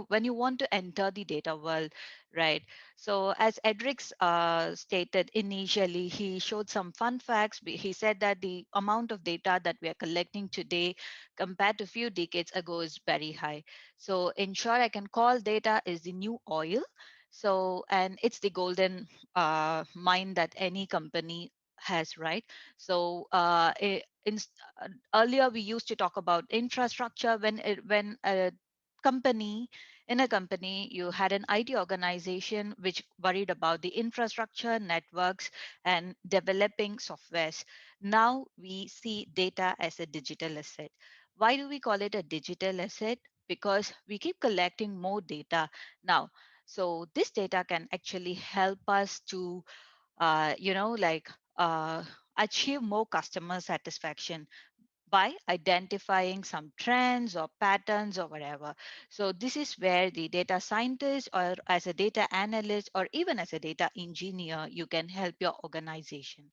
when you want to enter the data world, right? So as Edric's stated initially, he showed some fun facts. He said that the amount of data that we are collecting today compared to a few decades ago is very high. So in short, I can call data is the new oil. So, and it's the golden mine that any company has, right? So earlier we used to talk about infrastructure when a company in a company you had an IT organization which worried about the infrastructure, networks, and developing softwares. Now we see data as a digital asset. Why do we call it a digital asset? Because we keep collecting more data now. So this data can actually help us to like achieve more customer satisfaction by identifying some trends or patterns or whatever. So this is where the data scientist or as a data analyst or even as a data engineer, you can help your organization.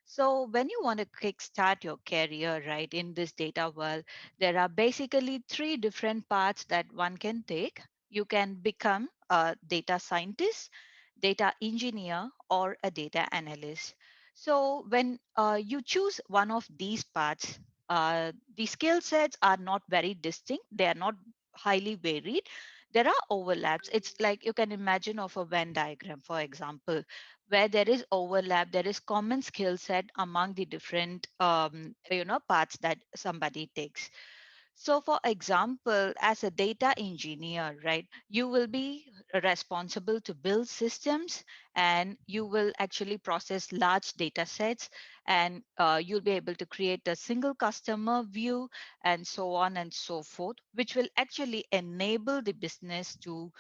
So when you want to kickstart your career, right, in this data world, there are basically three different paths that one can take. You can become a data scientist, data engineer, or a data analyst. So when you choose one of these paths, the skill sets are not very distinct. They are not highly varied. There are overlaps. It's like you can imagine of a Venn diagram, for example, where there is overlap, there is common skill set among the different paths that somebody takes. So for example, as a data engineer, right, you will be responsible to build systems, and you will actually process large data sets, and you'll be able to create a single customer view and so on and so forth, which will actually enable the business to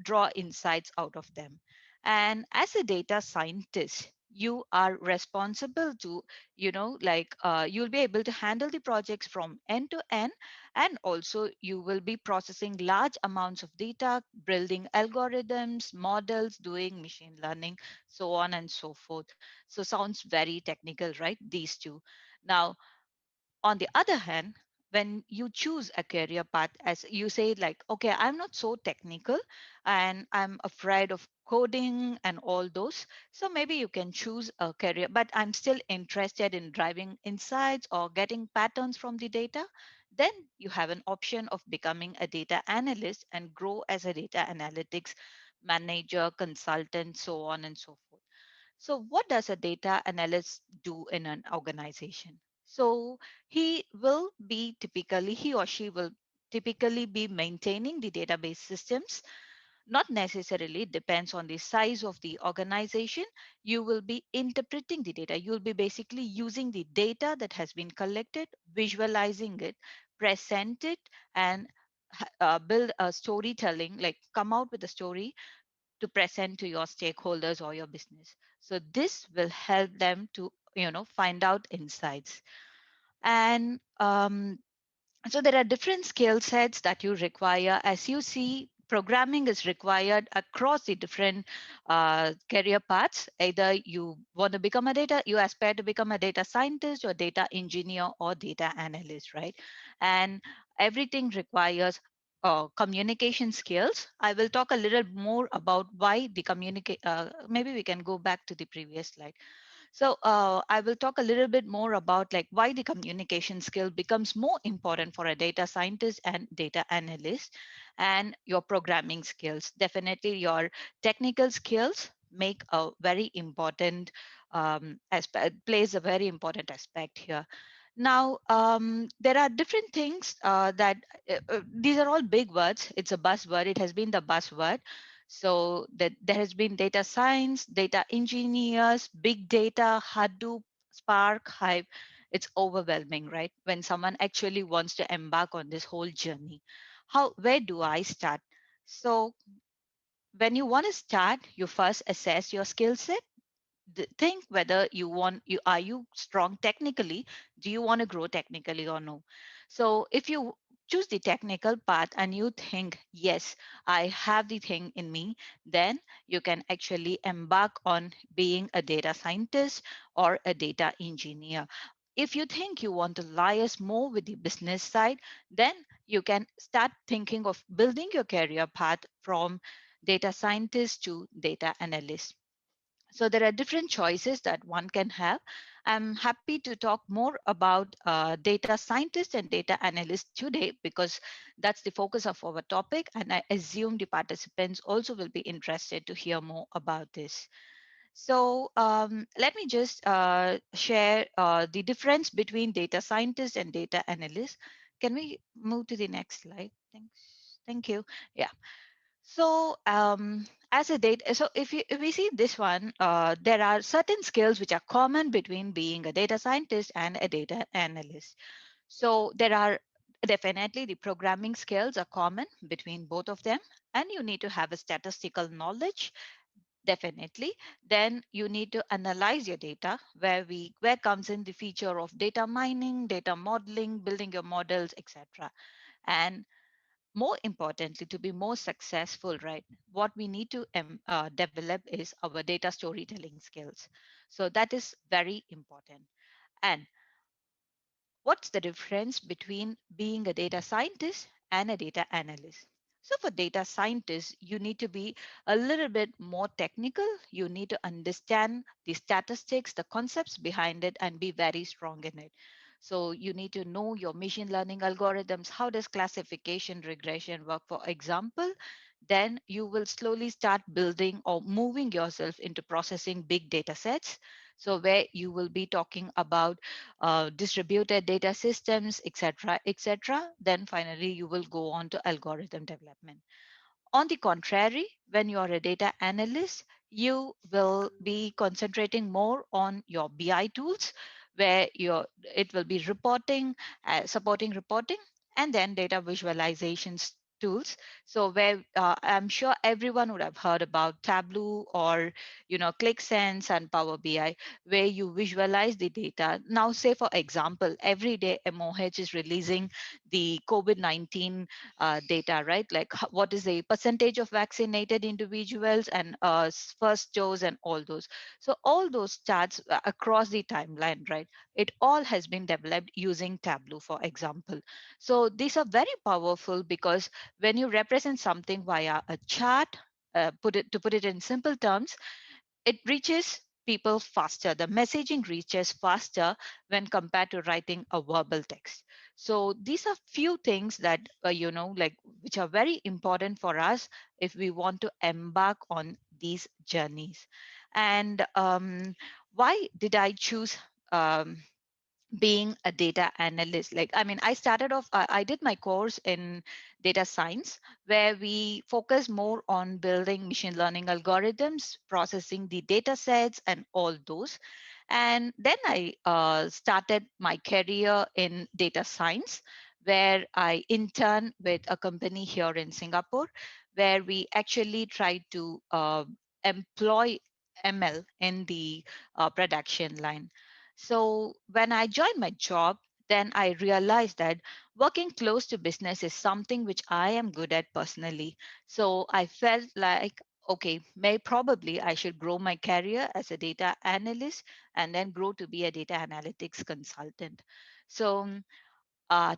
draw insights out of them. And as a data scientist, you are responsible to you'll be able to handle the projects from end to end, and also you will be processing large amounts of data, building algorithms, models, doing machine learning, so on and so forth. So sounds very technical, right, these two. Now, on the other hand, when you choose a career path, as you say, like, okay, I'm not so technical and I'm afraid of coding and all those, so maybe you can choose a career, but I'm still interested in driving insights or getting patterns from the data, then you have an option of becoming a data analyst and grow as a data analytics manager, consultant, so on and so forth. So, what does a data analyst do in an organization? So, he or she will typically be maintaining the database systems. Not necessarily, depends on the size of the organization. You will be interpreting the data. You'll be basically using the data that has been collected, visualizing it, present it, and build a storytelling, like come out with a story to present to your stakeholders or your business. So this will help them to find out insights. And so there are different skill sets that you require. As you see, programming is required across the different career paths. Either you want to become a data, you aspire to become a data scientist or data engineer or data analyst, right? And everything requires communication skills. I will talk a little more about why the communicate. Maybe we can go back to the previous slide. So I will talk a little bit more about like why the communication skill becomes more important for a data scientist and data analyst, and your programming skills. Definitely your technical skills make a very important aspect, plays a very important aspect here. Now, there are different things that these are all big words. It's a buzzword. It has been the buzzword. So that there has been data science, data engineers, big data, Hadoop, Spark, Hive. It's overwhelming, right? When someone actually wants to embark on this whole journey. Where do I start? So when you want to start, you first assess your skill set. Think whether you are you strong technically. Do you want to grow technically or no? So if you choose the technical path and you think, yes, I have the thing in me, then you can actually embark on being a data scientist or a data engineer. If you think you want to liaise more with the business side, then you can start thinking of building your career path from data scientist to data analyst. So there are different choices that one can have. I'm happy to talk more about data scientist and data analyst today because that's the focus of our topic. And I assume the participants also will be interested to hear more about this. So let me just share the difference between data scientist and data analyst. Can we move to the next slide? Thanks. Thank you. Yeah. So, as a data, so if we see this one, there are certain skills which are common between being a data scientist and a data analyst. So there are definitely the programming skills are common between both of them, and you need to have a statistical knowledge, definitely. Then you need to analyze your data, where comes in the feature of data mining, data modeling, building your models, etc. And more importantly, to be more successful, right, what we need to develop is our data storytelling skills. So that is very important. And what's the difference between being a data scientist and a data analyst? So, for data scientists, you need to be a little bit more technical. You need to understand the statistics, the concepts behind it, and be very strong in it. So, you need to know your machine learning algorithms. How does classification regression work, for example? Then you will slowly start building or moving yourself into processing big data sets. So, where you will be talking about distributed data systems, etc., etc. Then finally, you will go on to algorithm development. On the contrary, when you are a data analyst, you will be concentrating more on your BI tools, where it will be reporting, supporting reporting, and then data visualizations tools. So where I'm sure everyone would have heard about Tableau or ClickSense and Power BI, where you visualize the data. Now, say for example, every day MOH is releasing the COVID-19 data, right? Like what is the percentage of vaccinated individuals and first dose and all those. So all those charts across the timeline, right? It all has been developed using Tableau, for example. So these are very powerful because when you represent something via a chart, put it in simple terms, it reaches people faster. The messaging reaches faster when compared to writing a verbal text. So these are few things that like which are very important for us if we want to embark on these journeys. And why did I choose being a data analyst? Like, I mean, I started off, I did my course in data science, where we focus more on building machine learning algorithms, processing the data sets and all those. And then I started my career in data science, where I interned with a company here in Singapore, where we actually tried to employ ML in the production line. So when I joined my job, then I realized that working close to business is something which I am good at personally. So I felt like, okay, may probably I should grow my career as a data analyst and then grow to be a data analytics consultant. So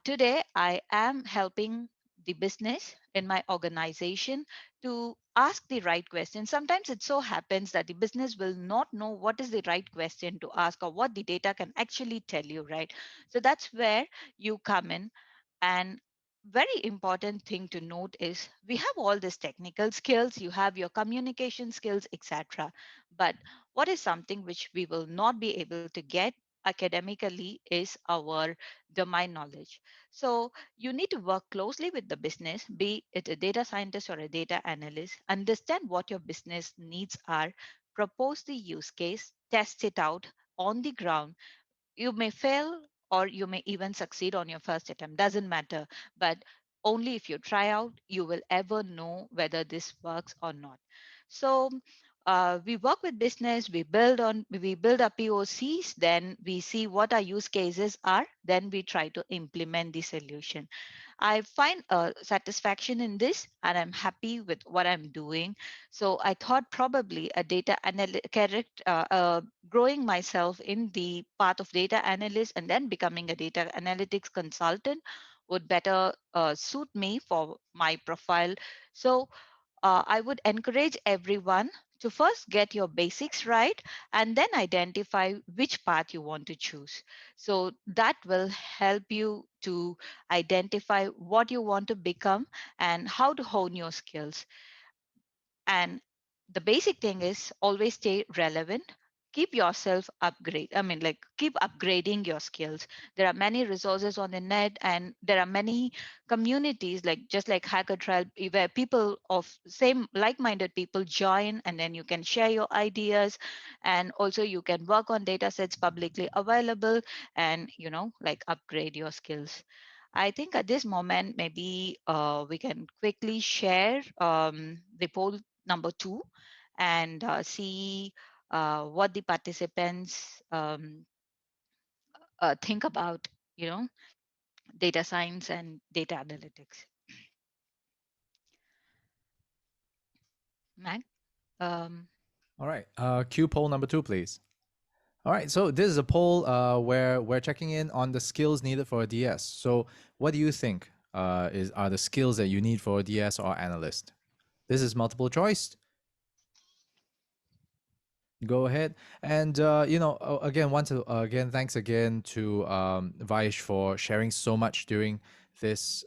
today, I am helping the business in my organization to ask the right question. Sometimes it so happens that the business will not know what is the right question to ask or what the data can actually tell you, right? So that's where you come in. And very important thing to note is we have all these technical skills, you have your communication skills, etc. But what is something which we will not be able to get academically is our domain knowledge. So you need to work closely with the business, be it a data scientist or a data analyst, understand what your business needs are, propose the use case, test it out on the ground. You may fail or you may even succeed on your first attempt, doesn't matter. But only if you try out, you will ever know whether this works or not. So we work with business, we build our POCs, then we see what our use cases are, then we try to implement the solution. I find satisfaction in this and I'm happy with what I'm doing. So I thought probably a growing myself in the path of data analyst and then becoming a data analytics consultant would better suit me for my profile. So I would encourage everyone to first get your basics right and then identify which path you want to choose. So that will help you to identify what you want to become and how to hone your skills. And the basic thing is always stay relevant. Keep yourself upgrade. I mean, like keep upgrading your skills. There are many resources on the net, and there are many communities, like just like HackerTrail, where people of same like-minded people join, and then you can share your ideas, and also you can work on data sets publicly available, and like upgrade your skills. I think at this moment, maybe we can quickly share the poll number two and see what the participants think about, you know, data science and data analytics. Mac? Um, All right. Q poll number 2, please. All right. So this is a poll where we're checking in on the skills needed for a DS. So what do you think are the skills that you need for a DS or analyst? This is multiple choice. Go ahead. And again, again, thanks again to Vaish for sharing so much during this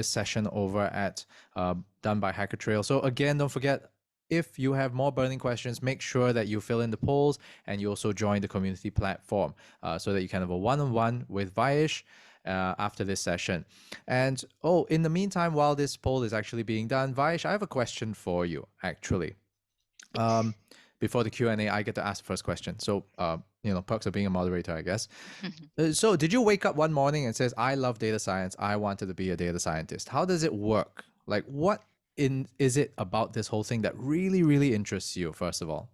session over at done by HackerTrail. So again, don't forget, if you have more burning questions, make sure that you fill in the polls and you also join the community platform so that you can have a one-on-one with Vaish after this session. And in the meantime, while this poll is actually being done, Vaish, I have a question for you, actually. yes. Before the Q&A, I get to ask the first question. So, perks of being a moderator, I guess. So, did you wake up one morning and says, "I love data science. I wanted to be a data scientist"? How does it work? Like, what in is it about this whole thing that really, really interests you? First of all.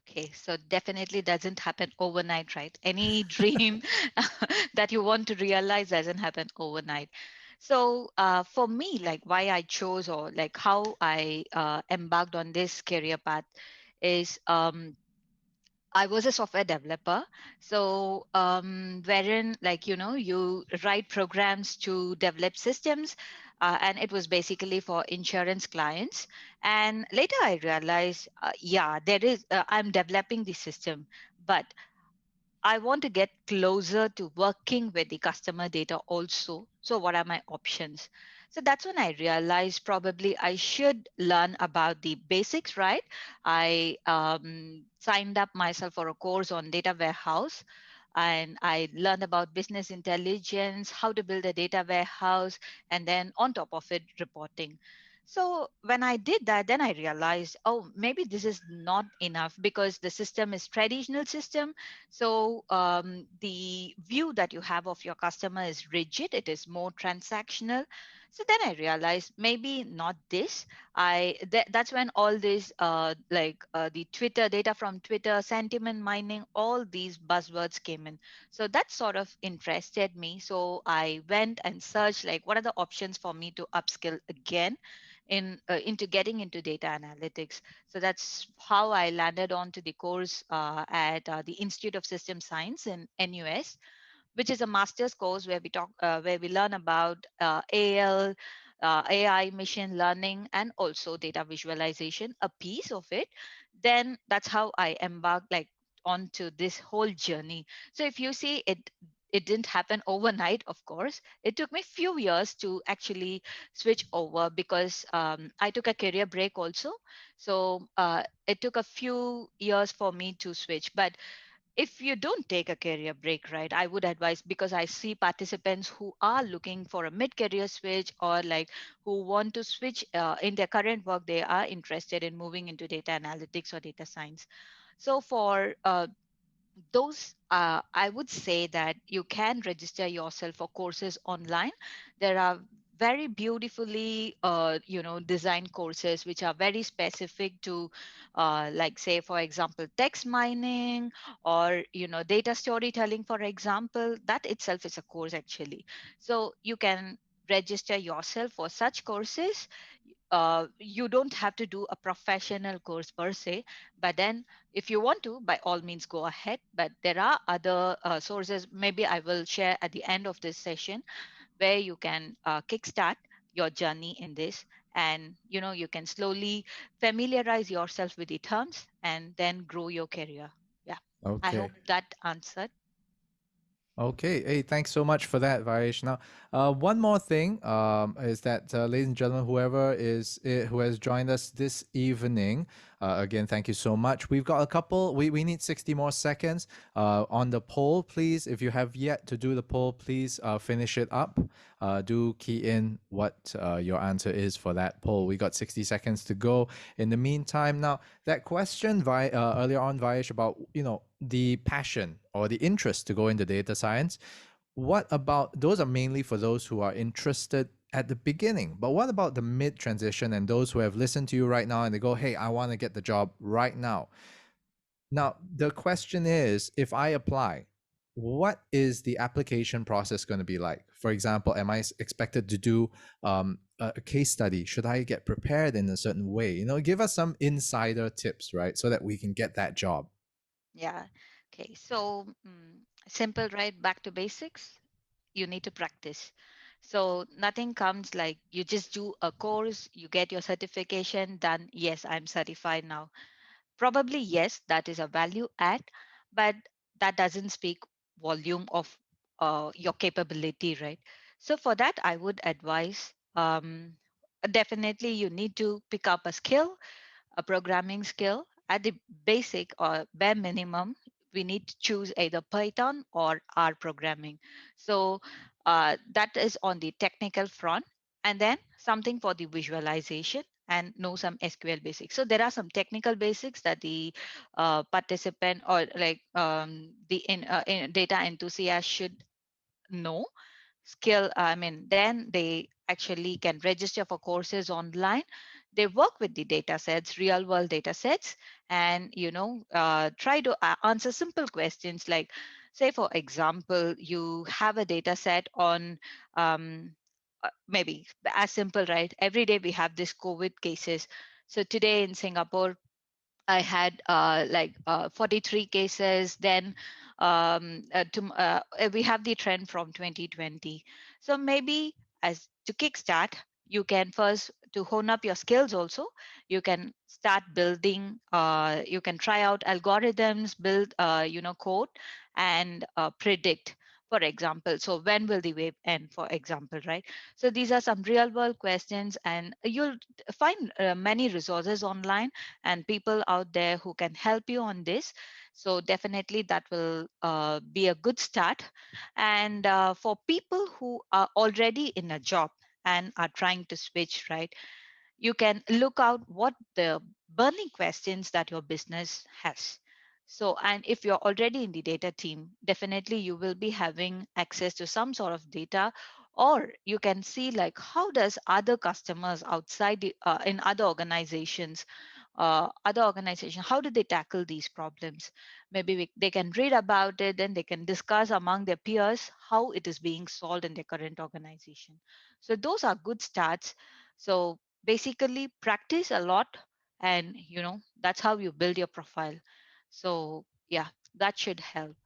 Okay, so definitely doesn't happen overnight, right? Any dream that you want to realize doesn't happen overnight. So for me, like why I chose or like how I embarked on this career path is I was a software developer. So, wherein, like, you write programs to develop systems, and it was basically for insurance clients. And later I realized, yeah, I'm developing the system, but I want to get closer to working with the customer data also. So, what are my options? So, that's when I realized probably I should learn about the basics, right? I signed up myself for a course on data warehouse, and I learned about business intelligence, how to build a data warehouse, and then on top of it, reporting. So when I did that, then I realized, oh, maybe this is not enough because the system is traditional system. So the view that you have of your customer is rigid. It is more transactional. So then I realized maybe not this. That's when all this the Twitter data from Twitter, sentiment mining, all these buzzwords came in. So that sort of interested me. So I went and searched like what are the options for me to upskill again into getting into data analytics. So that's how I landed onto the course at the Institute of System Science in NUS, which is a master's course where we learn about AL, AI, machine learning, and also data visualization, a piece of it. Then that's how I embarked like onto this whole journey. So if you see it, it didn't happen overnight, of course. It took me few years to actually switch over because I took a career break also. So it took a few years for me to switch. But if you don't take a career break, right, I would advise, because I see participants who are looking for a mid-career switch or like who want to switch in their current work, they are interested in moving into data analytics or data science. So for those I would say that you can register yourself for courses online. There are very beautifully designed courses which are very specific to like say for example text mining or data storytelling, for example. That itself is a course actually. So you can register yourself for such courses. You don't have to do a professional course per se, but then if you want to, by all means go ahead. But there are other sources maybe I will share at the end of this session, where you can kickstart your journey in this, and you can slowly familiarize yourself with the terms and then grow your career. Yeah, I Okay. hope that answered. Okay. Hey, thanks so much for that, Varesh. Now, one more thing is that, ladies and gentlemen, who has joined us this evening, again, thank you so much. We've got a couple. We need 60 more seconds on the poll. Please, if you have yet to do the poll, please finish it up. Do key in what your answer is for that poll. We got 60 seconds to go. In the meantime, now that question earlier on, Varesh, about the passion or the interest to go into data science. What about those? Are mainly for those who are interested at the beginning, but what about the mid transition and those who have listened to you right now and they go, hey, I want to get the job right now? Now, the question is, if I apply, what is the application process going to be like? For example, am I expected to do a case study? Should I get prepared in a certain way? Give us some insider tips, right? So that we can get that job. Yeah. Okay. So simple, right? Back to basics. You need to practice. So nothing comes like you just do a course, you get your certification, done. Yes, I'm certified now. Probably, yes, that is a value add, but that doesn't speak volume of your capability, right? So for that, I would advise definitely you need to pick up a skill, a programming skill. At the basic or bare minimum, we need to choose either Python or R programming. So that is on the technical front. And then something for the visualization and know some SQL basics. So there are some technical basics that the participant or like in data enthusiast should know skill. I mean, then they actually can register for courses online. They work with the data sets, real world data sets, and try to answer simple questions like, say for example, you have a data set on maybe as simple, right? Every day we have this COVID cases. So today in Singapore, I had 43 cases. Then we have the trend from 2020. So maybe as to kickstart, you can first to hone up your skills. Also, you can start building. You can try out algorithms, build code, and predict. For example, so when will the wave end? For example, right? So these are some real world questions, and you'll find many resources online and people out there who can help you on this. So definitely that will be a good start. And for people who are already in a job and are trying to switch, right, you can look out what the burning questions that your business has. So, and if you're already in the data team, definitely you will be having access to some sort of data, or you can see like how does other customers outside in other organizations, how do they tackle these problems? Maybe they can read about it, and they can discuss among their peers how it is being solved in their current organization. So those are good starts. So basically practice a lot, and that's how you build your profile. So yeah, that should help.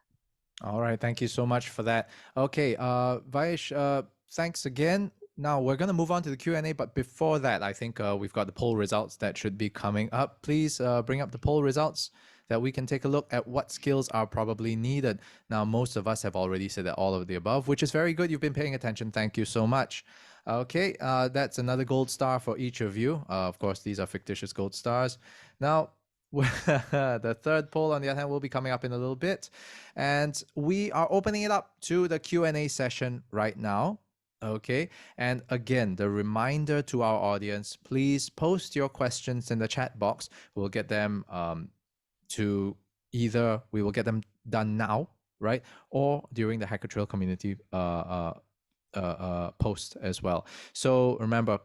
All right, thank you so much for that. Okay, Vaishnavi, thanks again. Now we're going to move on to the Q&A, but before that, I think we've got the poll results that should be coming up. Please bring up the poll results that we can take a look at what skills are probably needed. Now, most of us have already said that all of the above, which is very good. You've been paying attention. Thank you so much. Okay, that's another gold star for each of you. Of course, these are fictitious gold stars. Now, the third poll, on the other hand, will be coming up in a little bit. And we are opening it up to the Q&A session right now. Okay. And again, the reminder to our audience, please post your questions in the chat box. We'll get them to either, we will get them done now, right? Or during the HackerTrail community post as well. So remember,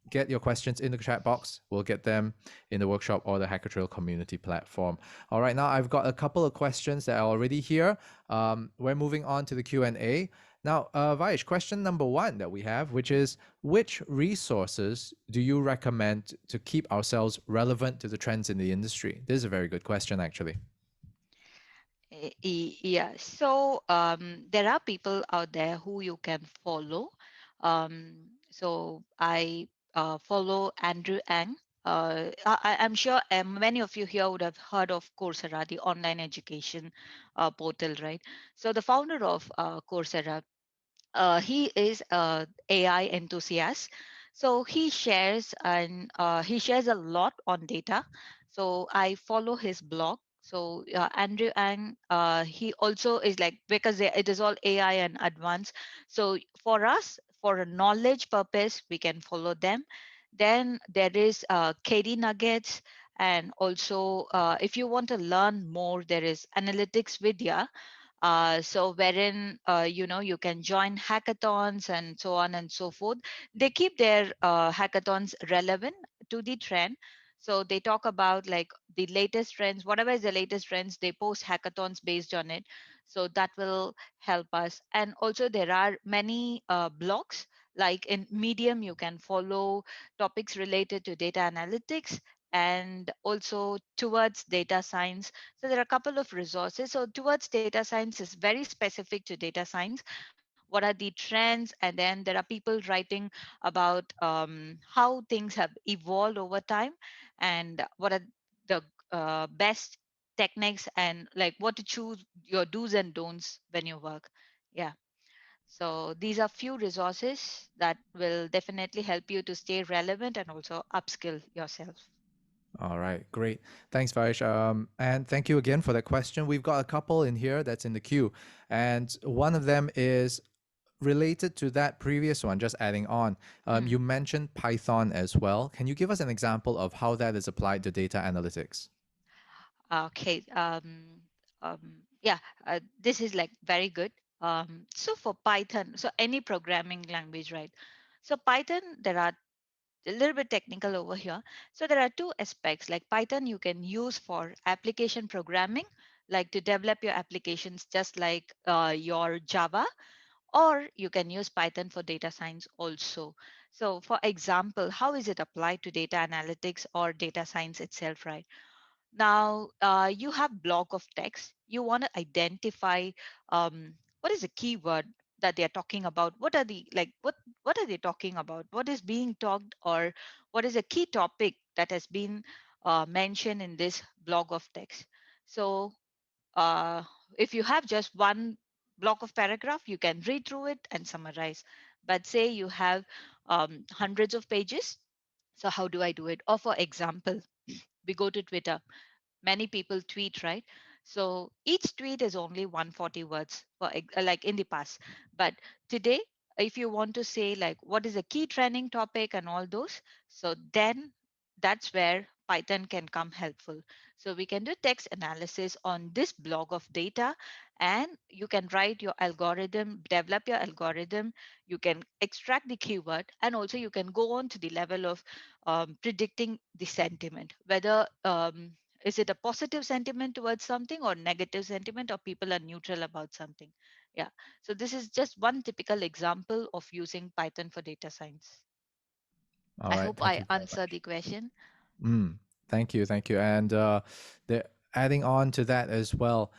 get your questions in the chat box. We'll get them in the workshop or the HackerTrail community platform. All right, now I've got a couple of questions that are already here. We're moving on to the Q&A. Now, Vaish, question number one that we have, which is, which resources do you recommend to keep ourselves relevant to the trends in the industry? This is a very good question, actually. Yeah, so there are people out there who you can follow. So I follow Andrew Ang. I'm sure many of you here would have heard of Coursera, the online education portal, right? So the founder of Coursera, he is a AI enthusiast. So he shares a lot on data. So I follow his blog. So Andrew Ang, he also is like, because it is all AI and advanced. So for us, for a knowledge purpose, we can follow them. Then there is KD Nuggets, and also if you want to learn more, there is Analytics Vidya. So wherein you can join hackathons and so on and so forth. They keep their hackathons relevant to the trend. So they talk about like the latest trends, whatever is the latest trends, they post hackathons based on it. So that will help us. And also there are many blogs, like in Medium you can follow topics related to data analytics and also towards data science. So there are a couple of resources. So towards data science is very specific to data science. What are the trends? And then there are people writing about how things have evolved over time, and what are the best techniques, and like what to choose, your do's and don'ts when you work. Yeah. So these are few resources that will definitely help you to stay relevant and also upskill yourself. All right, great. Thanks, Vash. And thank you again for that question. We've got a couple in here that's in the queue. And one of them is related to that previous one, just adding on. You Mm. mentioned Python as well. Can you give us an example of how that is applied to data analytics? Okay. Yeah, this is like very good. So for Python, so any programming language, right? So Python, there are a little bit technical over here. So there are two aspects. Like Python, you can use for application programming, like to develop your applications, just like your Java, or you can use Python for data science also. So for example, how is it applied to data analytics or data science itself, right? Now, you have block of text. You want to identify what is a keyword that they are talking about. What are the like what are they talking about? What is being talked, or what is a key topic that has been mentioned in this block of text? So, uh, if you have just one block of paragraph, you can read through it and summarize. But say you have hundreds of pages. So how do I do it? Or for example, we go to Twitter, many people tweet, right? So each tweet is only 140 words for like in the past. But today, if you want to say like what is a key trending topic and all those, so then that's where Python can come helpful. So we can do text analysis on this block of data, and you can write your algorithm, develop your algorithm. You can extract the keyword, and also you can go on to the level of predicting the sentiment, whether is it a positive sentiment towards something or negative sentiment, or people are neutral about something. Yeah. So this is just one typical example of using Python for data science. All I right, hope thank I you very answered much. the question. Mm, thank you, thank you. And the adding on to that as well,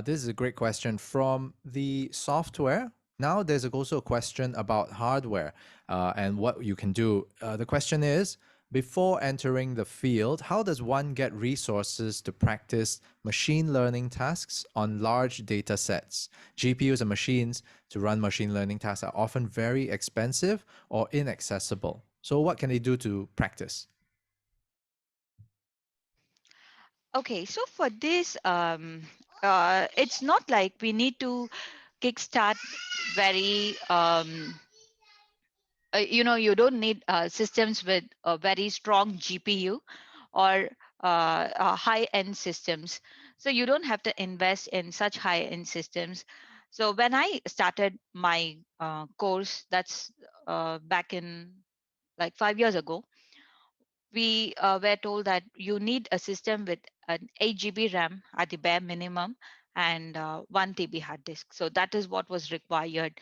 this is a great question from the software. Now there's also a question about hardware and what you can do. The question is, before entering the field, how does one get resources to practice machine learning tasks on large data sets? GPUs and machines to run machine learning tasks are often very expensive or inaccessible. So what can they do to practice? Okay, so for this, it's not like we need to kickstart very you don't need systems with a very strong GPU or high end systems. So you don't have to invest in such high end systems. So when I started my course, that's back in like 5 years ago, we were told that you need a system with an 8 GB RAM at the bare minimum, and 1 TB hard disk. So that is what was required.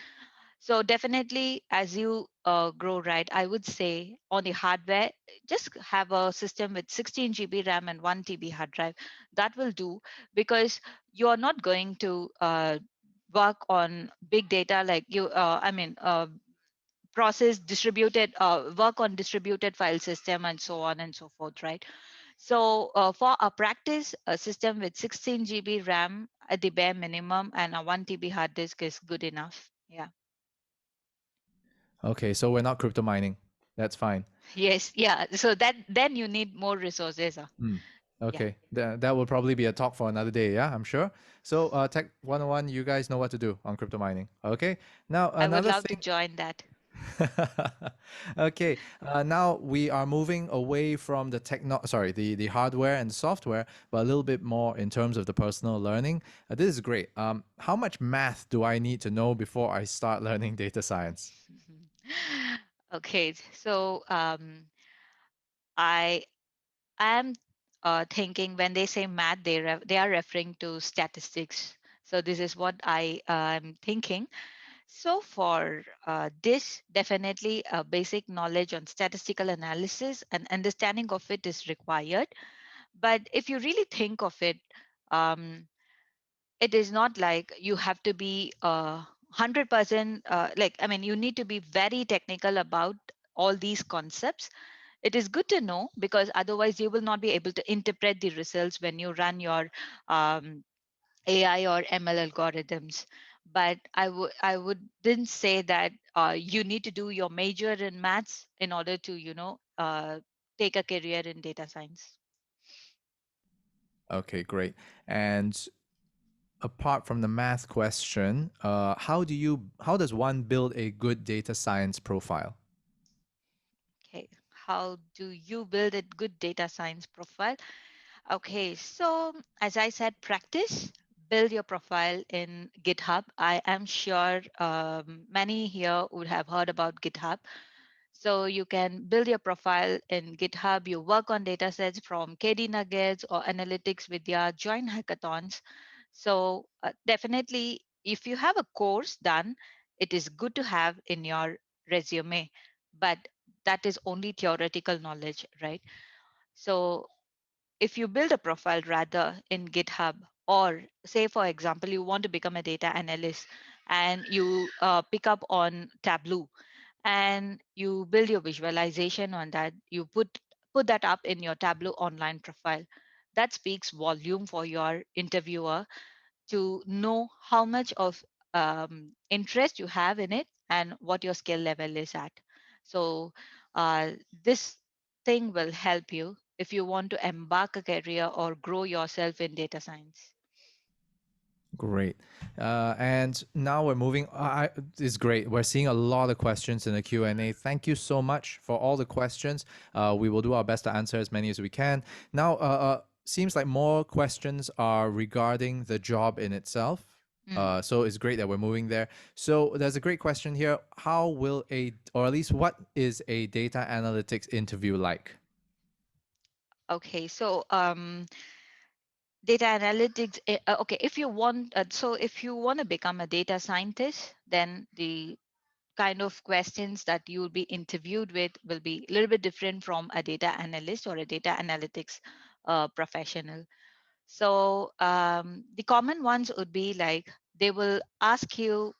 So definitely, as you grow, right, I would say on the hardware, just have a system with 16 GB RAM and 1 TB hard drive. That will do, because you are not going to work on big data like you. I mean, process distributed, work on distributed file system and so on and so forth, right? So for a practice, a system with 16 GB RAM at the bare minimum and a 1 TB hard disk is good enough. Yeah. Okay, so we're not crypto mining. That's fine. Yes. Yeah. So that then you need more resources. Mm. Yeah. Okay, that will probably be a talk for another day. Yeah, I'm sure. So, Tech 101, you guys know what to do on crypto mining. Okay, now I would another love to thing. join that. Okay, now we are moving away from the hardware and software, but a little bit more in terms of the personal learning. This is great. How much math do I need to know before I start learning data science? Okay. So I am thinking when they say math, they are referring to statistics. So this is what I am thinking. So for this, definitely a basic knowledge on statistical analysis and understanding of it is required. But if you really think of it, um, it is not like you have to be 100%, like, I mean, you need to be very technical about all these concepts. It is good to know because otherwise you will not be able to interpret the results when you run your um, AI or ML algorithms. But I wouldn't say that you need to do your major in maths in order to take a career in data science. Okay, great. And apart from the math question, how does one build a good data science profile? Okay, how do you build a good data science profile? Okay, so as I said, practice, build your profile in GitHub. I am sure many here would have heard about GitHub. So you can build your profile in GitHub. You work on data sets from KD Nuggets or Analytics Vidya, join hackathons. So definitely, if you have a course done, it is good to have in your resume, but that is only theoretical knowledge, right? So if you build a profile rather in GitHub, or say, for example, you want to become a data analyst and you pick up on Tableau and you build your visualization on that, you put that up in your Tableau online profile. That speaks volume for your interviewer to know how much of interest you have in it and what your skill level is at. So, this thing will help you if you want to embark a career or grow yourself in data science. Great. And now we're moving. It's great. We're seeing a lot of questions in the Q&A. Thank you so much for all the questions. We will do our best to answer as many as we can. Now, seems like more questions are regarding the job in itself. Mm. So it's great that we're moving there. So there's a great question here. How will or at least what is a data analytics interview like? Okay, so data analytics. Okay, if you want, so if you want to become a data scientist, then the kind of questions that you will be interviewed with will be a little bit different from a data analyst or a data analytics professional. So the common ones would be like they will ask you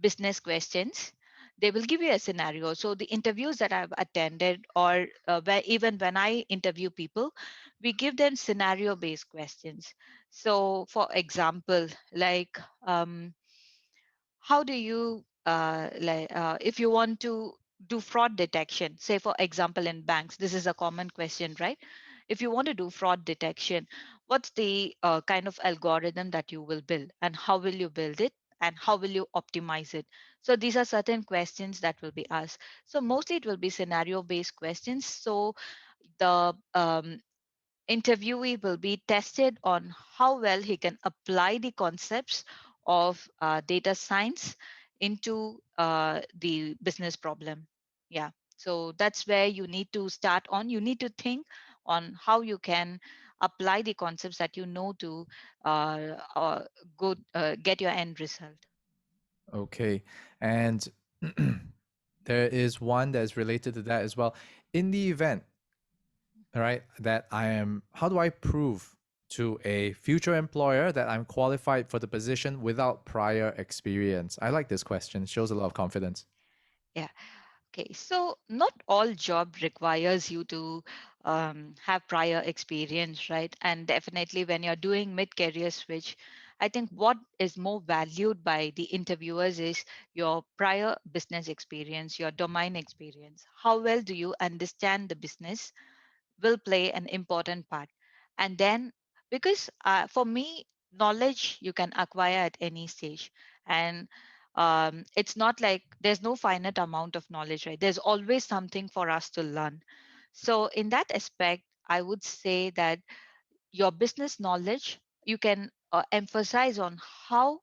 business questions. They will give you a scenario. So the interviews that I've attended, or where even when I interview people, we give them scenario based questions. So for example, like how do you if you want to do fraud detection, say for example in banks, this is a common question, right? If you want to do fraud detection, what's the kind of algorithm that you will build and how will you build it and how will you optimize it? So these are certain questions that will be asked. So mostly it will be scenario based questions. So the interviewee will be tested on how well he can apply the concepts of data science into the business problem. Yeah. So that's where you need to start on. You need to think on how you can apply the concepts that you know to get your end result. Okay. And there is one that is related to that as well. In the event, all right, that how do I prove to a future employer that I'm qualified for the position without prior experience? I like this question. It shows a lot of confidence. Yeah. Okay, so not all job requires you to have prior experience, right? And definitely when you're doing mid-career switch, I think what is more valued by the interviewers is your prior business experience, your domain experience. How well do you understand the business will play an important part. And then, because for me, knowledge you can acquire at any stage. And it's not like there's no finite amount of knowledge, right? There's always something for us to learn. So, in that aspect, I would say that your business knowledge you can emphasize on how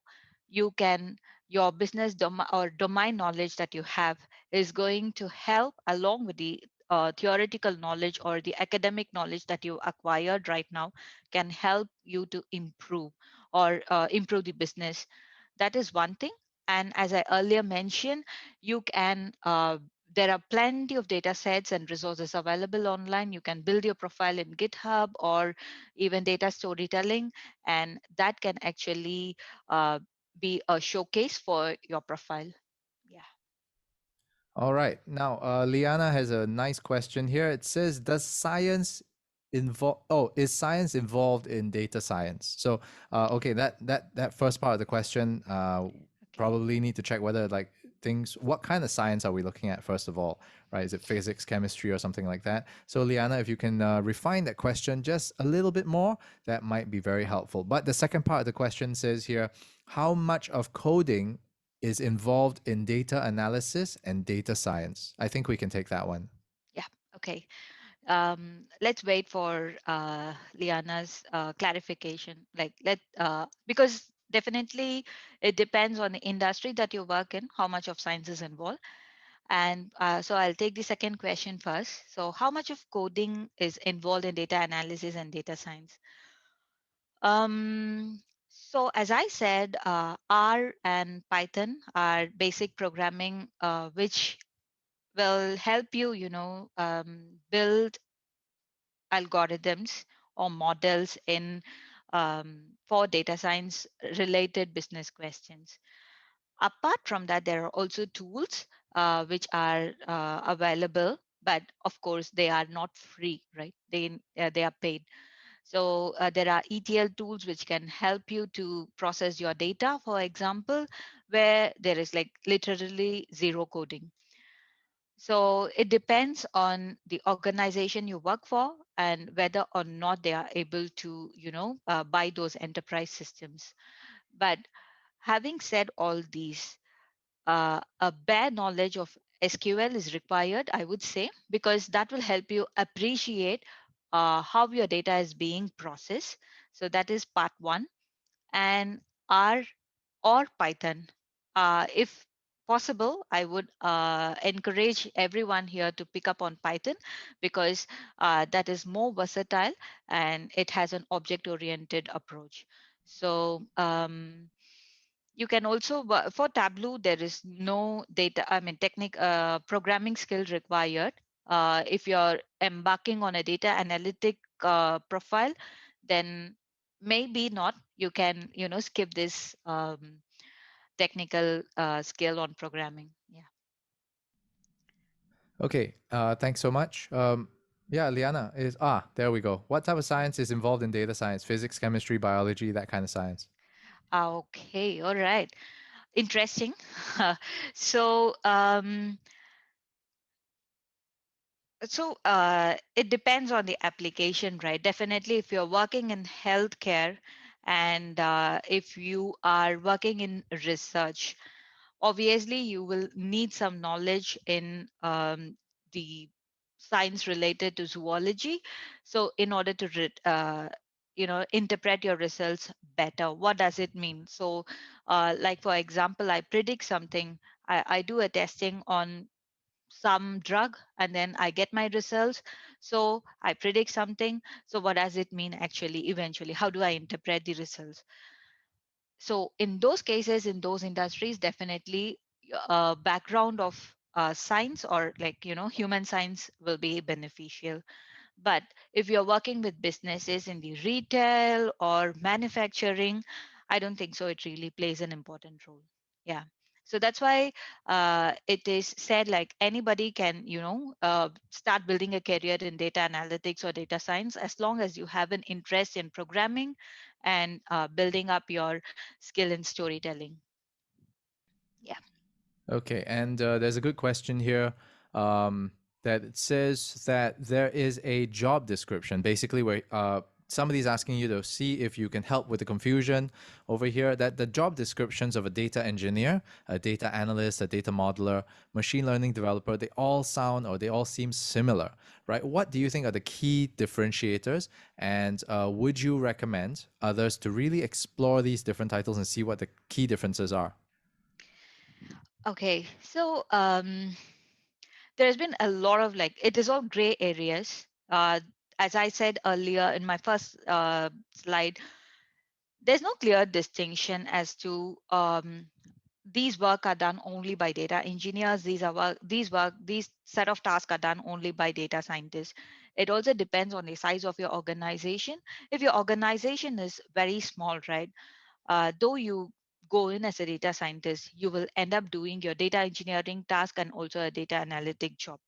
you can your business or domain knowledge that you have is going to help along with the theoretical knowledge or the academic knowledge that you acquired right now can help you to improve or improve the business. That is one thing. And as I earlier mentioned, you can there are plenty of data sets and resources available online. You can build your profile in GitHub or even data storytelling, and that can actually uh, be a showcase for your profile. Yeah. All right. Now, Liana has a nice question here. It says, "Does science involve? Oh, is science involved in data science?" So, okay, that first part of the question, Okay. probably need to check whether like things. What kind of science are we looking at first of all? Right? Is it physics, chemistry, or something like that? So, Liana, if you can refine that question just a little bit more, that might be very helpful. But the second part of the question says here, how much of coding is involved in data analysis and data science? I think we can take that one. Yeah. Okay. Let's wait for Liana's clarification. Like, because definitely it depends on the industry that you work in, how much of science is involved. And so I'll take the second question first. So, how much of coding is involved in data analysis and data science? So, as I said, R and Python are basic programming, which will help you, build algorithms or models in for data science related business questions. Apart from that, there are also tools which are available, but of course they are not free, right? They are paid. So there are ETL tools which can help you to process your data, for example, where there is like literally zero coding. So it depends on the organization you work for and whether or not they are able to, buy those enterprise systems. But having said all these, a bare knowledge of SQL is required, I would say, because that will help you appreciate how your data is being processed. So that is part one. And R or Python. If possible, I would encourage everyone here to pick up on Python because that is more versatile and it has an object oriented approach. So, you can also for Tableau there is no data technique programming skill required. If you're embarking on a data analytic profile, then maybe not, you can skip this technical skill on programming. Yeah. Okay, thanks so much. Yeah, Liana is there we go. What type of science is involved in data science? Physics, chemistry, biology, that kind of science. Okay, all right, interesting. so it depends on the application, right? Definitely, if you're working in healthcare and if you are working in research, obviously you will need some knowledge in the science related to zoology. So, in order to interpret your results better, what does it mean? So, like for example, I predict something. I do a testing on some drug and then I get my results. So I predict something. So what does it mean actually eventually? How do I interpret the results? So in those cases, in those industries, definitely a background of science or like, human science will be beneficial. But if you're working with businesses in the retail or manufacturing, I don't think so. It really plays an important role. Yeah. So that's why it is said like anybody can, start building a career in data analytics or data science as long as you have an interest in programming and building up your skill in storytelling. Yeah. Okay, and there's a good question here that it says that there is a job description, basically where somebody's asking you to see if you can help with the confusion over here. That the job descriptions of a data engineer, a data analyst, a data modeler, machine learning developer, they all sound or they all seem similar, right? What do you think are the key differentiators, and would you recommend others to really explore these different titles and see what the key differences are? Okay. So there's been a lot of like it is all gray areas. As I said earlier in my first slide, there's no clear distinction as to these work are done only by data engineers. These set of tasks are done only by data scientists. It also depends on the size of your organization. If your organization is very small, right, though you go in as a data scientist, you will end up doing your data engineering task and also a data analytic job.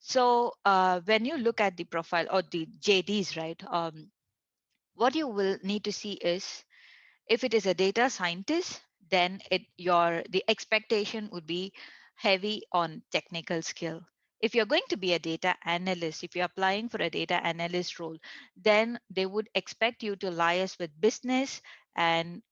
So when you look at the profile or the JDs, right, what you will need to see is if it is a data scientist, then the expectation would be heavy on technical skill. If you're going to be a data analyst, if you're applying for a data analyst role, then they would expect you to liaise with business and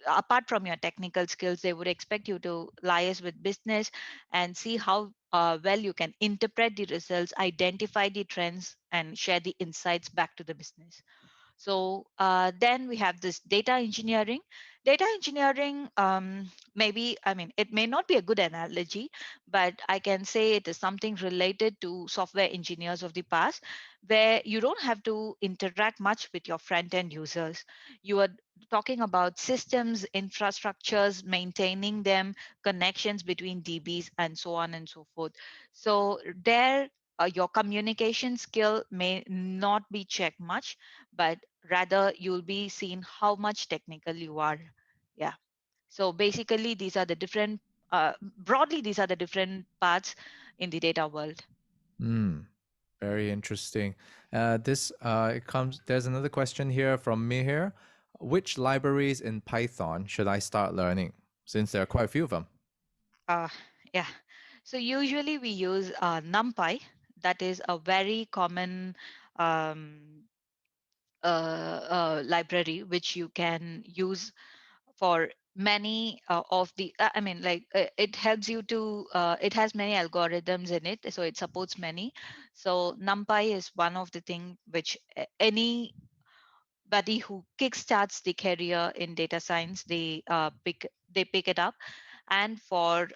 apart from your technical skills, they would expect you to liaise with business and see how well you can interpret the results, identify the trends, and share the insights back to the business. So then we have this data engineering. Data engineering, maybe, I mean, it may not be a good analogy, but I can say it is something related to software engineers of the past, where you don't have to interact much with your front end users. You are talking about systems, infrastructures, maintaining them, connections between DBs, and so on and so forth. So there, your communication skill may not be checked much, but rather you'll be seeing how much technical you are. Yeah. So basically, these are the different, broadly, these are the different parts in the data world. Hmm. Very interesting. This it comes. There's another question here from Mihir. Which libraries in Python should I start learning? Since there are quite a few of them. Uh, yeah. So usually we use NumPy. That is a very common um, library which you can use for many of the I mean like it helps you to it has many algorithms in it, so it supports many. So NumPy is one of the thing which anybody who kickstarts the career in data science, they pick it up. And for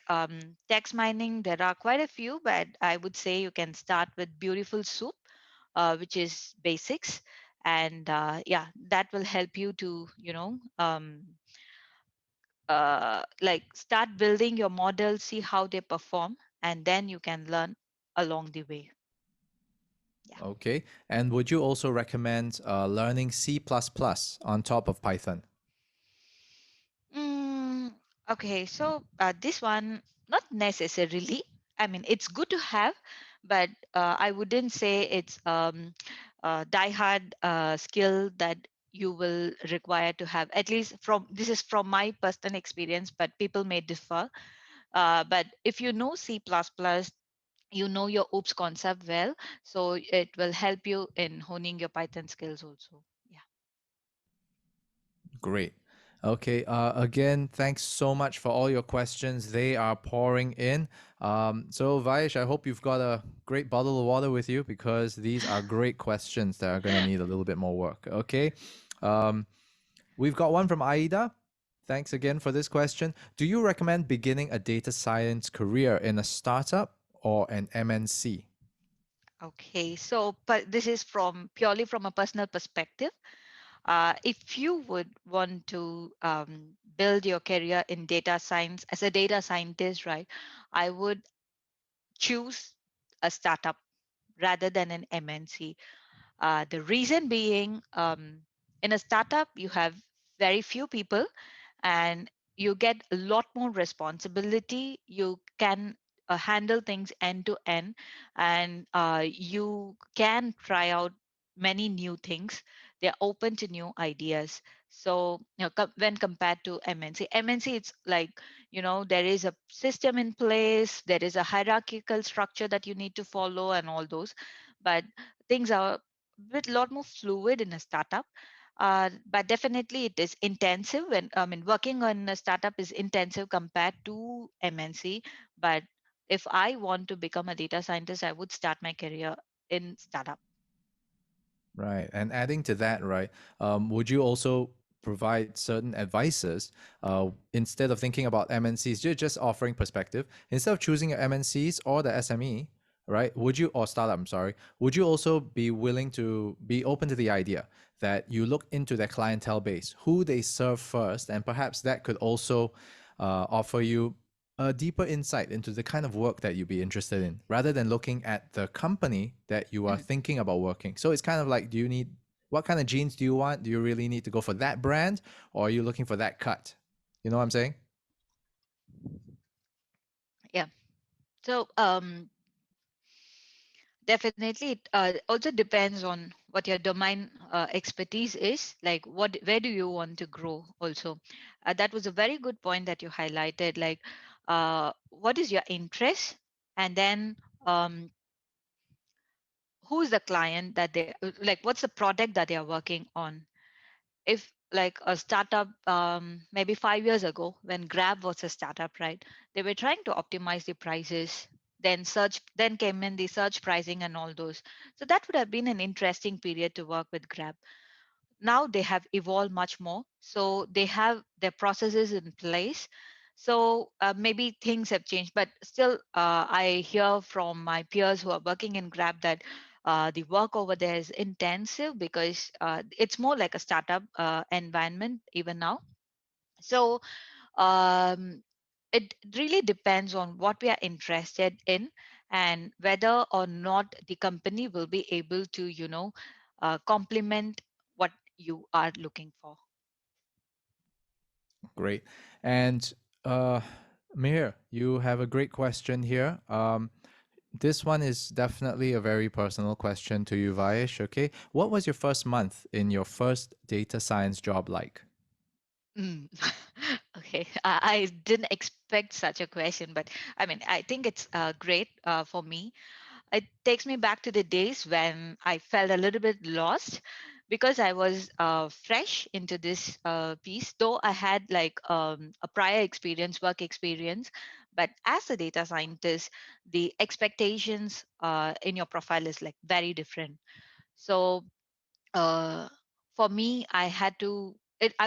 text mining, there are quite a few, but I would say you can start with Beautiful Soup, which is basics. And yeah, that will help you to like start building your model, see how they perform, and then you can learn along the way. Yeah. Okay. And would you also recommend learning C++ on top of Python? Mm, okay, so this one, not necessarily. I mean, it's good to have, but I wouldn't say it's die-hard skill that you will require to have. At least from this is from my personal experience, but people may differ. But if you know C++, you know your OOPS concept well, so it will help you in honing your Python skills also. Yeah. Great. Okay. Again, thanks so much for all your questions. They are pouring in. So, Vaish, I hope you've got a great bottle of water with you because these are great questions that are going to need a little bit more work. Okay. Um, we've got one from Aida. Thanks again for this question. Do you recommend beginning a data science career in a startup or an MNC? Okay, so but this is from purely from a personal perspective. If you would want to build your career in data science as a data scientist, right, I would choose a startup rather than an MNC. The reason being, in a startup, you have very few people, and you get a lot more responsibility. You can handle things end to end, and you can try out many new things. They're open to new ideas. So when compared to MNC, it's like, there is a system in place, there is a hierarchical structure that you need to follow and all those, but things are a bit lot more fluid in a startup. But definitely it is intensive, when I mean working on a startup is intensive compared to MNC. But if I want to become a data scientist, I would start my career in startup. Right. And adding to that, right, would you also provide certain advices instead of thinking about MNCs, you're just offering perspective, instead of choosing your MNCs or the SME, right? Would you, or startup, I'm sorry, would you also be willing to be open to the idea that you look into their clientele base, who they serve first, and perhaps that could also offer you a deeper insight into the kind of work that you'd be interested in rather than looking at the company that you are Mm, thinking about working. So it's kind of like, do you need, what kind of jeans do you want? Do you really need to go for that brand, or are you looking for that cut? You know what I'm saying? yeah. So definitely, it also depends on what your domain expertise is. Like, where do you want to grow? Also, that was a very good point that you highlighted. Like, what is your interest, and then who's the client that they like? What's the product that they are working on? If like a startup, maybe 5 years ago when Grab was a startup, right, they were trying to optimize the prices, then came in the search pricing and all those. So that would have been an interesting period to work with Grab. Now they have evolved much more, so they have their processes in place. So maybe things have changed, but still I hear from my peers who are working in Grab that the work over there is intensive, because it's more like a startup environment even now. So um, it really depends on what we are interested in, and whether or not the company will be able to complement what you are looking for. Great. And uh, Mir, you have a great question here. This one is definitely a very personal question to you, Vayesh. Okay. What was your first month in your first data science job like? Mm. Okay, I didn't expect such a question, but I mean, I think it's great for me. It takes me back to the days when I felt a little bit lost, because I was fresh into this piece, though I had like a prior experience, work experience. But as a data scientist, the expectations in your profile is like very different. So uh, for me, I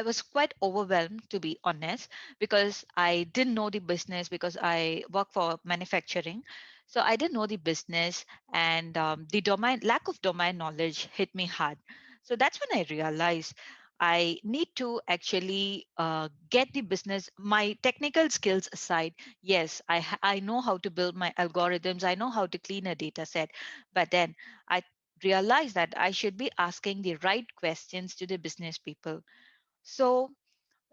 was quite overwhelmed, to be honest, because I didn't know the business, because I work for manufacturing. So I didn't know the business, and the lack of domain knowledge hit me hard. So that's when I realized I need to actually get the business, my technical skills aside. Yes, I know how to build my algorithms, I know how to clean a data set, but then I realize that I should be asking the right questions to the business people. So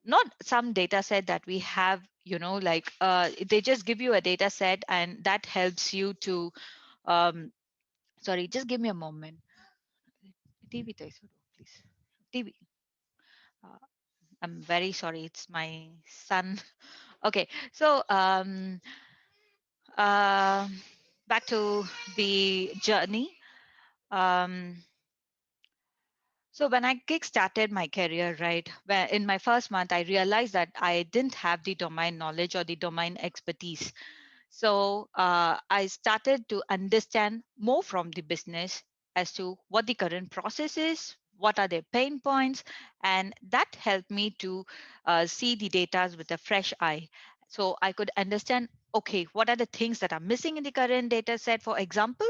not some data set that we have, like they just give you a data set and that helps you to, um, sorry, just give me a moment. TV, please. TV. Uh, I'm very sorry. It's my son. Okay. So, uh, back to the journey. Um, So when I kick-started my career, right, where in my first month, I realized that I didn't have the domain knowledge or the domain expertise. So I started to understand more from the business as to what the current process is, what are their pain points, and that helped me to see the data with a fresh eye. So I could understand, okay, what are the things that are missing in the current data set, for example.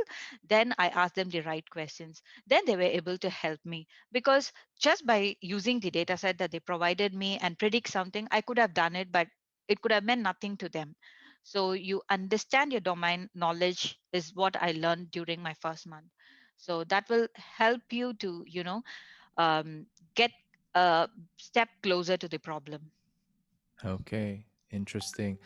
Then I asked them the right questions. Then they were able to help me, because just by using the data set that they provided me and predict something, I could have done it, but it could have meant nothing to them. So you understand your domain knowledge is what I learned during my first month. So that will help you to, get a step closer to the problem. Okay, interesting.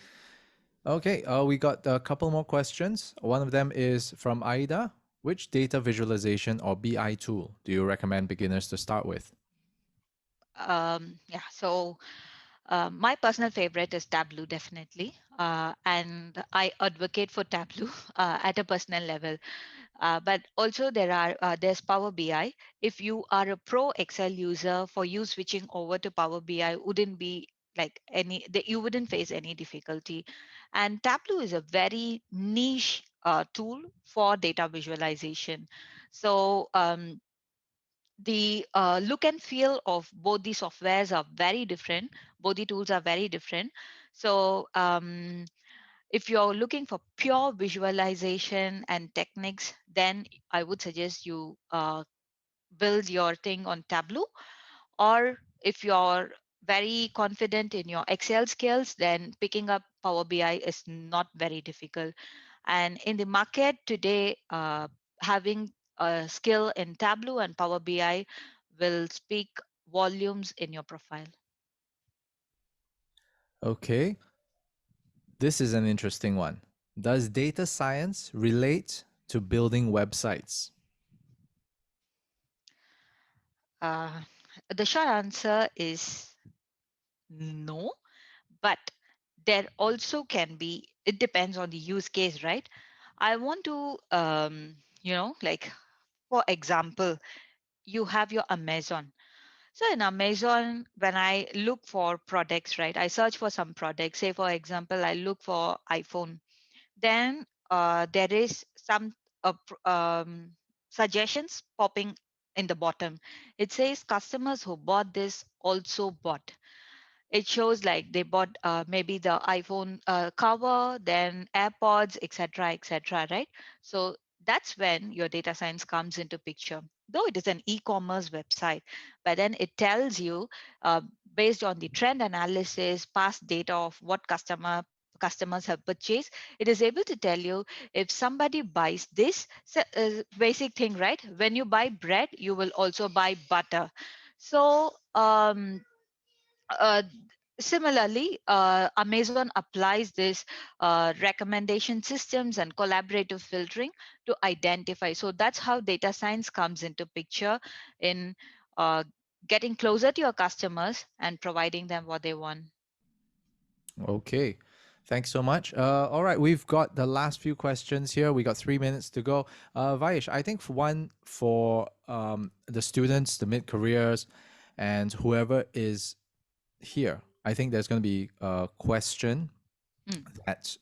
Okay, we got a couple more questions. One of them is from Aida. Which data visualization or BI tool do you recommend beginners to start with? Yeah, so my personal favorite is Tableau, definitely. And I advocate for Tableau at a personal level. But also there's Power BI. If you are a pro Excel user, for you switching over to Power BI wouldn't be like you wouldn't face any difficulty. And Tableau is a very niche tool for data visualization. So the look and feel of both the softwares are very different. Both the tools are very different. So if you're looking for pure visualization and techniques, then I would suggest you build your thing on Tableau. Or if you're very confident in your Excel skills, then picking up Power BI is not very difficult. And in the market today, having a skill in Tableau and Power BI will speak volumes in your profile. Okay, this is an interesting one. Does data science relate to building websites? Uh, the short answer is no, but there also can be, it depends on the use case, right? I want to, like, for example, you have your Amazon. So in Amazon, when I look for products, right, I search for some products. Say, for example, I look for iPhone. Then there is some suggestions popping in the bottom. It says customers who bought this also bought. It shows like they bought maybe the iPhone cover, then AirPods, etc., etc., right? So that's when your data science comes into picture. Though it is an e-commerce website, but then it tells you uh, based on the trend analysis, past data of what customers have purchased, it is able to tell you if somebody buys this basic thing, right? When you buy bread, you will also buy butter. So uh, similarly, Amazon applies this recommendation systems and collaborative filtering to identify. So that's how data science comes into picture in uh, getting closer to your customers and providing them what they want. Okay. Thanks so much. All right, we've got the last few questions here. We got 3 minutes to go. Vaish, I think for one for the students, the mid careers, and whoever is here, I think there's going to be a question Mm, that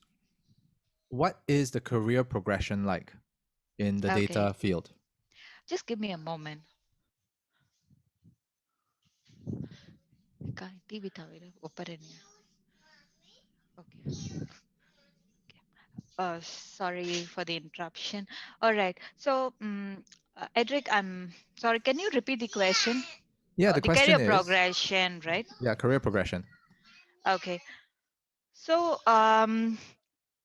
what is the career progression like in the okay, data field? just give me a moment. TV Okay. Sorry for the interruption. All right. So, Edric, I'm sorry. Can you repeat the question? Yeah, the The question career is, progression, right? yeah, career progression. Okay. So,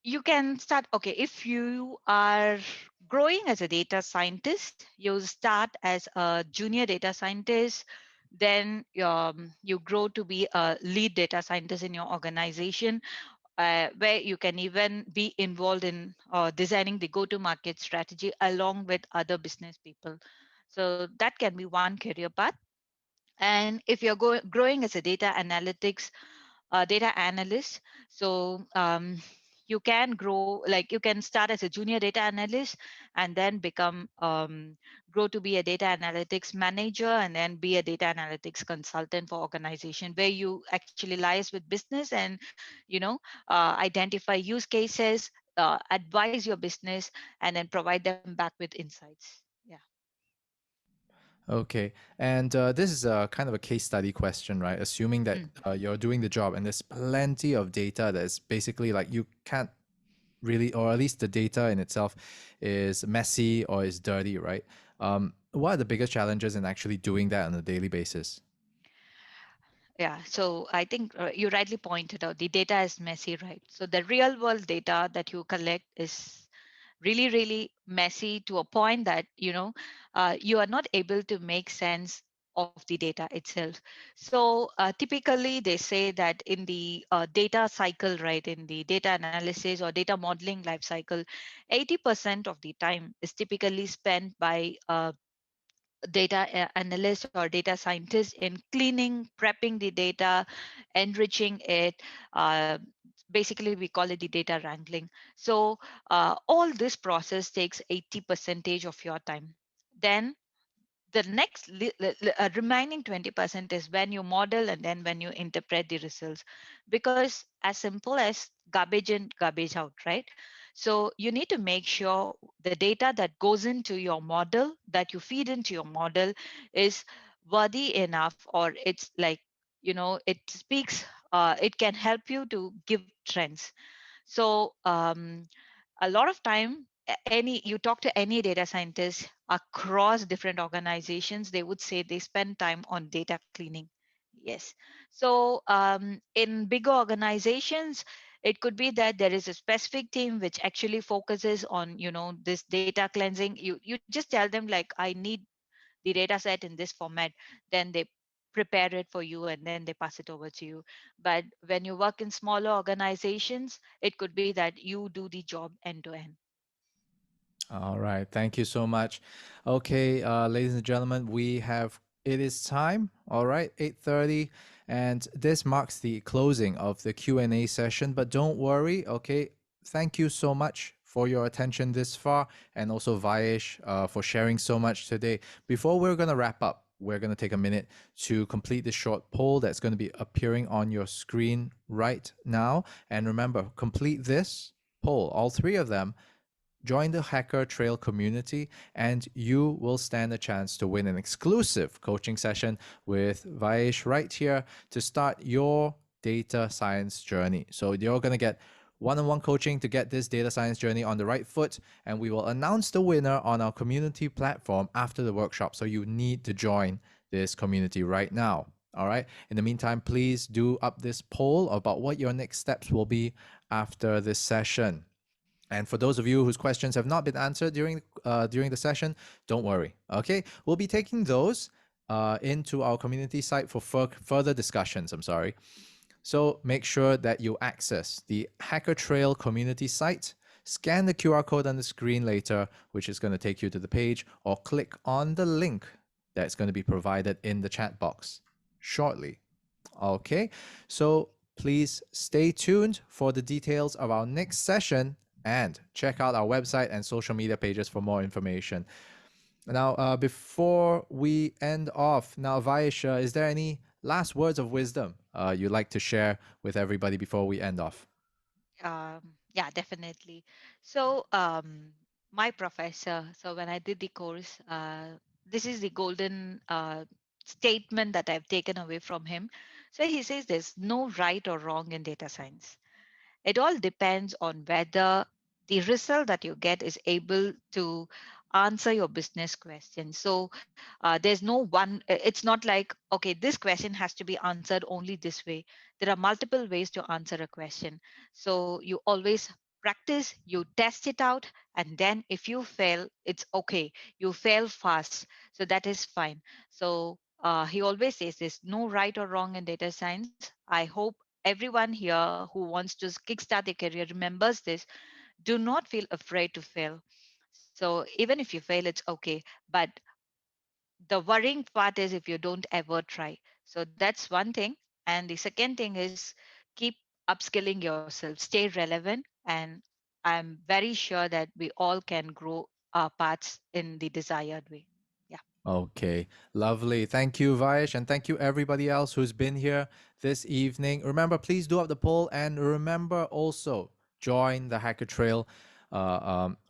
you can start. Okay, if you are growing as a data scientist, you start as a junior data scientist, then you grow to be a lead data scientist in your organization, where you can even be involved in designing the go-to-market strategy along with other business people. So that can be one career path. And if you're growing as a data analyst, so you can grow, like you can start as a junior data analyst and then grow to be a data analytics manager and then be a data analytics consultant for organization, where you actually liaise with business and identify use cases, advise your business, and then provide them back with insights. Yeah. Okay. And this is a kind of a case study question, right? Assuming that Mm. you're doing the job and there's plenty of data that's basically like you can't really, or at least the data in itself is messy or is dirty, right? What are the biggest challenges in actually doing that on a daily basis? Yeah, so I think you rightly pointed out the data is messy, right? So the real world data that you collect is really, really messy to a point that, you are not able to make sense of the data itself. So typically they say that in the data cycle, right, in the data analysis or data modeling life cycle, 80% of the time is typically spent by data analysts or data scientists in cleaning, prepping the data, enriching it. Uh, Basically, we call it the data wrangling. So all this process takes 80 percentage of your time. Then the next remaining 20% is when you model and then when you interpret the results, because as simple as garbage in garbage out, right? So you need to make sure the data that goes into your model, that you feed into your model, is worthy enough, or it's like, it speaks, it can help you to give trends. So a lot of time, any you talk to any data scientist across different organizations, they would say they spend time on data cleaning. Yes. So in bigger organizations, it could be that there is a specific team which actually focuses on, this data cleansing. You just tell them like, I need the data set in this format, then they prepare it for you and then they pass it over to you. But when you work in smaller organizations, it could be that you do the job end to end. All right. Thank you so much. Okay, ladies and gentlemen, it is time. All right, 8:30, and this marks the closing of the Q&A session, but don't worry, okay? Thank you so much for your attention this far, and also Vayesh for sharing so much today. Before we're going to wrap up, we're going to take a minute to complete this short poll that's going to be appearing on your screen right now. And remember, complete this poll, all three of them. Join the HackerTrail community, and you will stand a chance to win an exclusive coaching session with Vayesh right here to start your data science journey. So you're going to get one-on-one coaching to get this data science journey on the right foot, and we will announce the winner on our community platform after the workshop. So you need to join this community right now. All right. In the meantime, please do up this poll about what your next steps will be after this session. And for those of you whose questions have not been answered during the session, don't worry. Okay, we'll be taking those into our community site for further discussions. I'm sorry. So make sure that you access the HackerTrail community site. Scan the QR code on the screen later, which is going to take you to the page, or click on the link that's going to be provided in the chat box shortly. Okay, so please stay tuned for the details of our next session and check out our website and social media pages for more information. Now, before we end off, now, Vaisha, is there any last words of wisdom you'd like to share with everybody before we end off? Yeah, definitely. So my professor, so when I did the course, this is the golden statement that I've taken away from him. So he says there's no right or wrong in data science. It all depends on whether the result that you get is able to answer your business question. So there's no one, it's not like, okay, this question has to be answered only this way. There are multiple ways to answer a question. So you always practice, you test it out, and then if you fail, it's okay. You fail fast. So that is fine. So he always says there's no right or wrong in data science. I hope everyone here who wants to kickstart their career remembers this. Do not feel afraid to fail. So even if you fail, it's okay. But the worrying part is if you don't ever try. So that's one thing. And the second thing is keep upskilling yourself, stay relevant. And I'm very sure that we all can grow our paths in the desired way. Yeah. Okay, lovely. Thank you, Vayesh, and thank you everybody else who's been here this evening. Remember, please do up the poll, and remember also join the Hacker Trail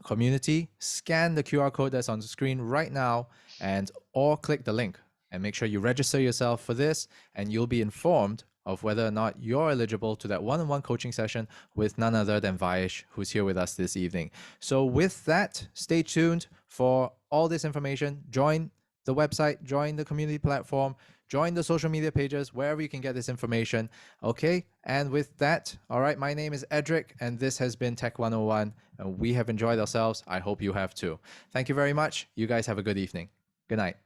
community. Scan the QR code that's on the screen right now, and or click the link, and make sure you register yourself for this, and you'll be informed of whether or not you're eligible to that one-on-one coaching session with none other than Vayesh, who's here with us this evening. So with that, stay tuned for all this information. Join the website, join the community platform, join the social media pages, wherever you can get this information. Okay. And with that, all right, my name is Edric, and this has been Tech 101, and we have enjoyed ourselves. I hope you have too. Thank you very much. You guys have a good evening. Good night.